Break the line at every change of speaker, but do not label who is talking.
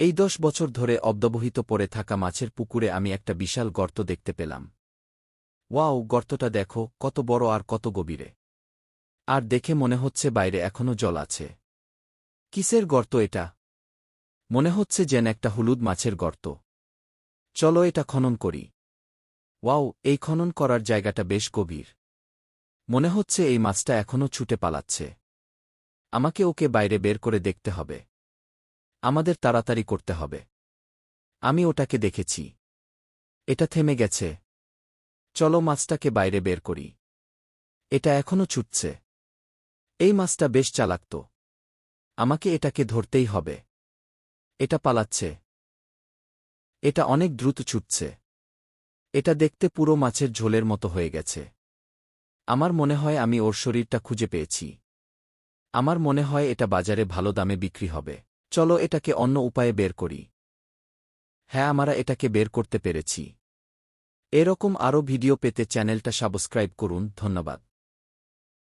এই 10 বছর ধরে অব্যবহৃত পড়ে থাকা মাছের পুকুরে আমি একটা বিশাল গর্ত দেখতে পেলাম। ওয়াও, গর্তটা দেখো, কত বড় আর কত গভীরে। আর দেখে মনে হচ্ছে বাইরে এখনও জল আছে। কিসের গর্ত এটা? মনে হচ্ছে যেন একটা হলুদ মাছের গর্ত। চলো এটা খনন করি। ওয়াও, এই খনন করার জায়গাটা বেশ গভীর। মনে হচ্ছে এই মাছটা এখনও ছুটে পালাচ্ছে। আমাকে ওকে বাইরে বের করে দেখতে হবে। আমাদের তাড়াতাড়ি করতে হবে। আমি ওটাকে দেখেছি। এটা থেমে গেছে। চলো মাছটাকে বাইরে বের করি। এটা এখনও ছুটছে। এই মাছটা বেশ চালাক তো। আমাকে এটাকে ধরতেই হবে। এটা পালাচ্ছে। এটা অনেক দ্রুত ছুটছে। এটা দেখতে পুরো মাছের ঝোলের মতো হয়ে গেছে। আমার মনে হয় আমি ওর শরীরটা খুঁজে পেয়েছি। আমার মনে হয় এটা বাজারে ভালো দামে বিক্রি হবে। চলো এটাকে অন্য উপায়ে বের করি। হ্যাঁ, আমরা এটাকে বের করতে পেরেছি। এরকম আরও ভিডিও পেতে চ্যানেলটা সাবস্ক্রাইব করুন। ধন্যবাদ।